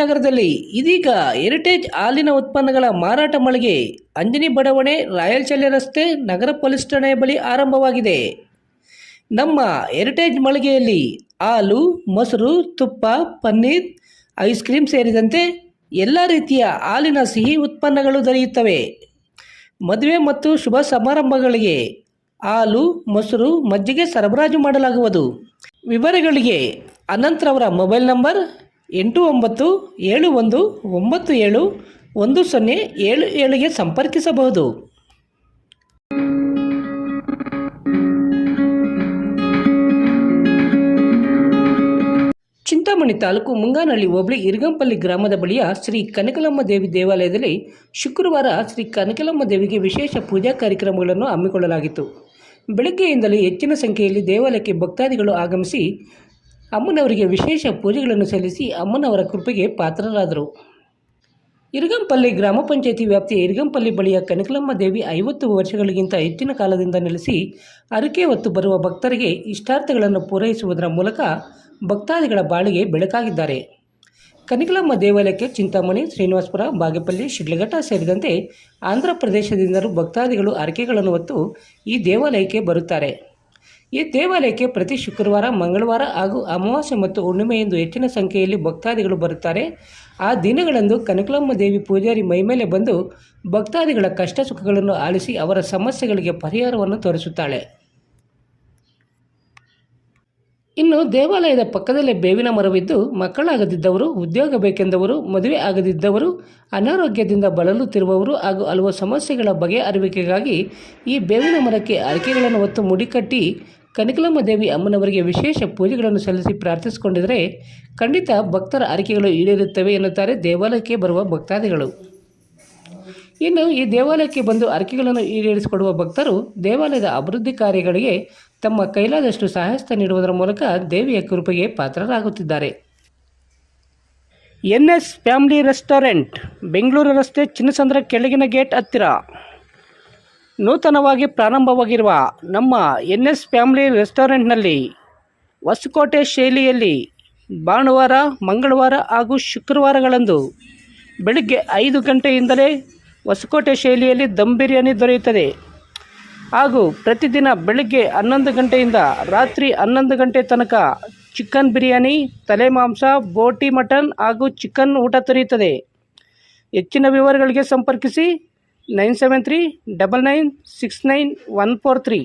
ನಗರದಲ್ಲಿ ಇದೀಗ ಹೆರಿಟೇಜ್ ಹಾಲಿನ ಉತ್ಪನ್ನಗಳ ಮಾರಾಟ ಮಳಿಗೆ ಅಂಜನಿ ಬಡಾವಣೆ ರಾಯಲ್ ಚಲ್ಲೆ ರಸ್ತೆ ನಗರ ಪೊಲೀಸ್ ಠಾಣೆಯ ಬಳಿ ಆರಂಭವಾಗಿದೆ. ನಮ್ಮ ಹೆರಿಟೇಜ್ ಮಳಿಗೆಯಲ್ಲಿ ಹಾಲು, ಮೊಸರು, ತುಪ್ಪ, ಪನ್ನೀರ್, ಐಸ್ ಕ್ರೀಮ್ ಸೇರಿದಂತೆ ಎಲ್ಲ ರೀತಿಯ ಹಾಲಿನ ಸಿಹಿ ಉತ್ಪನ್ನಗಳು ದೊರೆಯುತ್ತವೆ. ಮದುವೆ ಮತ್ತು ಶುಭ ಸಮಾರಂಭಗಳಿಗೆ ಹಾಲು, ಮೊಸರು, ಮಜ್ಜಿಗೆ ಸರಬರಾಜು ಮಾಡಲಾಗುವುದು. ವಿವರಗಳಿಗೆ ಅನಂತ್ರವರ ಮೊಬೈಲ್ ನಂಬರ್ 8971971077ಗೆ ಸಂಪರ್ಕಿಸಬಹುದು. ಚಿಂತಾಮಣಿ ತಾಲೂಕು ಮುಂಗಾನಹಳ್ಳಿ ಹೋಬಳಿ ಇರಗಂಪಲ್ಲಿ ಗ್ರಾಮದ ಬಳಿಯ ಶ್ರೀ ಕನಕಲಮ್ಮ ದೇವಿ ದೇವಾಲಯದಲ್ಲಿ ಶುಕ್ರವಾರ ಶ್ರೀ ಕನಕಲಮ್ಮ ದೇವಿಗೆ ವಿಶೇಷ ಪೂಜಾ ಕಾರ್ಯಕ್ರಮಗಳನ್ನು ಹಮ್ಮಿಕೊಳ್ಳಲಾಗಿತ್ತು. ಬೆಳಗ್ಗೆಯಿಂದಲೇ ಹೆಚ್ಚಿನ ಸಂಖ್ಯೆಯಲ್ಲಿ ದೇವಾಲಯಕ್ಕೆ ಭಕ್ತಾದಿಗಳು ಆಗಮಿಸಿ ಅಮ್ಮನವರಿಗೆ ವಿಶೇಷ ಪೂಜೆಗಳನ್ನು ಸಲ್ಲಿಸಿ ಅಮ್ಮನವರ ಕೃಪೆಗೆ ಪಾತ್ರರಾದರು. ಇರಗಂಪಲ್ಲಿ ಗ್ರಾಮ ಪಂಚಾಯಿತಿ ವ್ಯಾಪ್ತಿಯ ಇರಗಂಪಲ್ಲಿ ಬಳಿಯ ಕನಕಲಮ್ಮ ದೇವಿ 50 ವರ್ಷಗಳಿಗಿಂತ ಹೆಚ್ಚಿನ ಕಾಲದಿಂದ ನೆಲೆಸಿ ಹರಕೆ ಹೊತ್ತು ಬರುವ ಭಕ್ತರಿಗೆ ಇಷ್ಟಾರ್ಥಗಳನ್ನು ಪೂರೈಸುವುದರ ಮೂಲಕ ಭಕ್ತಾದಿಗಳ ಬಾಳಿಗೆ ಬೆಳಕಾಗಿದ್ದಾರೆ. ಕನಕಲಮ್ಮ ದೇವಾಲಯಕ್ಕೆ ಚಿಂತಾಮಣಿ, ಶ್ರೀನಿವಾಸಪುರ, ಬಾಗೇಪಲ್ಲಿ, ಶಿಡ್ಲಘಟ್ಟ ಸೇರಿದಂತೆ ಆಂಧ್ರ ಪ್ರದೇಶದಿಂದಲೂ ಭಕ್ತಾದಿಗಳು ಹರಕೆಗಳನ್ನು ಹೊತ್ತು ಈ ದೇವಾಲಯಕ್ಕೆ ಬರುತ್ತಾರೆ. ಈ ದೇವಾಲಯಕ್ಕೆ ಪ್ರತಿ ಶುಕ್ರವಾರ, ಮಂಗಳವಾರ ಹಾಗೂ ಅಮಾವಾಸ್ಯೆ ಮತ್ತು ಹುಣ್ಣಿಮೆಯಂದು ಹೆಚ್ಚಿನ ಸಂಖ್ಯೆಯಲ್ಲಿ ಭಕ್ತಾದಿಗಳು ಬರುತ್ತಾರೆ. ಆ ದಿನಗಳಂದು ಕನಕಲಮ್ಮ ದೇವಿ ಪೂಜಾರಿ ಮೈಮೇಲೆ ಬಂದು ಭಕ್ತಾದಿಗಳ ಕಷ್ಟ ಸುಖಗಳನ್ನು ಆಲಿಸಿ ಅವರ ಸಮಸ್ಯೆಗಳಿಗೆ ಪರಿಹಾರವನ್ನು ತೋರಿಸುತ್ತಾಳೆ. ಇನ್ನು ದೇವಾಲಯದ ಪಕ್ಕದಲ್ಲೇ ಬೇವಿನ ಮರವಿದ್ದು ಮಕ್ಕಳಾಗದಿದ್ದವರು, ಉದ್ಯೋಗ ಬೇಕೆಂದವರು, ಮದುವೆ ಆಗದಿದ್ದವರು, ಅನಾರೋಗ್ಯದಿಂದ ಬಳಲುತ್ತಿರುವವರು ಹಾಗೂ ಹಲವು ಸಮಸ್ಯೆಗಳ ಬಗೆಹರಿವಿಕೆಗಾಗಿ ಈ ಬೇವಿನ ಮರಕ್ಕೆ ಹರಕೆಗಳನ್ನು ಹೊತ್ತು ಮುಡಿಕಟ್ಟಿ ಕನಕಲಮ್ಮ ದೇವಿ ಅಮ್ಮನವರಿಗೆ ವಿಶೇಷ ಪೂಜೆಗಳನ್ನು ಸಲ್ಲಿಸಿ ಪ್ರಾರ್ಥಿಸಿಕೊಂಡಿದ್ದರೆ ಖಂಡಿತ ಭಕ್ತರ ಹರಕೆಗಳು ಈಡೇರುತ್ತವೆ ಎನ್ನುತ್ತಾರೆ ದೇವಾಲಯಕ್ಕೆ ಬರುವ ಭಕ್ತಾದಿಗಳು. ಇನ್ನು ಈ ದೇವಾಲಯಕ್ಕೆ ಬಂದು ಹರಕೆಗಳನ್ನು ಈಡೇರಿಸಿಕೊಡುವ ಭಕ್ತರು ದೇವಾಲಯದ ಅಭಿವೃದ್ಧಿ ಕಾರ್ಯಗಳಿಗೆ ತಮ್ಮ ಕೈಲಾದಷ್ಟು ಸಹಾಯಸ್ತ ನೀಡುವುದರ ಮೂಲಕ ದೇವಿಯ ಕೃಪೆಗೆ ಪಾತ್ರರಾಗುತ್ತಿದ್ದಾರೆ. NS ಫ್ಯಾಮಿಲಿ ರೆಸ್ಟೋರೆಂಟ್, ಬೆಂಗಳೂರು ರಸ್ತೆ, ಚಿನ್ನಸಂದ್ರ ಕೆಳಗಿನ ಗೇಟ್ ಹತ್ತಿರ ನೂತನವಾಗಿ ಪ್ರಾರಂಭವಾಗಿರುವ ನಮ್ಮ NS ಫ್ಯಾಮಿಲಿ ರೆಸ್ಟೋರೆಂಟ್ನಲ್ಲಿ ಹೊಸಕೋಟೆ ಶೈಲಿಯಲ್ಲಿ ಭಾನುವಾರ, ಮಂಗಳವಾರ ಹಾಗೂ ಶುಕ್ರವಾರಗಳಂದು ಬೆಳಗ್ಗೆ 5 ಗಂಟೆಯಿಂದಲೇ ಹೊಸಕೋಟೆ ಶೈಲಿಯಲ್ಲಿ ದಮ್ ಬಿರಿಯಾನಿ ದೊರೆಯುತ್ತದೆ ಹಾಗೂ ಪ್ರತಿದಿನ ಬೆಳಗ್ಗೆ 11 ಗಂಟೆಯಿಂದ ರಾತ್ರಿ 11 ಗಂಟೆ ತನಕ ಚಿಕನ್ ಬಿರಿಯಾನಿ, ತಲೆ ಮಾಂಸ, ಬೋಟಿ ಮಟನ್ ಹಾಗೂ ಚಿಕನ್ ಊಟ ದೊರೆಯುತ್ತದೆ. ಹೆಚ್ಚಿನ ವಿವರಗಳಿಗೆ ಸಂಪರ್ಕಿಸಿ 9739969143.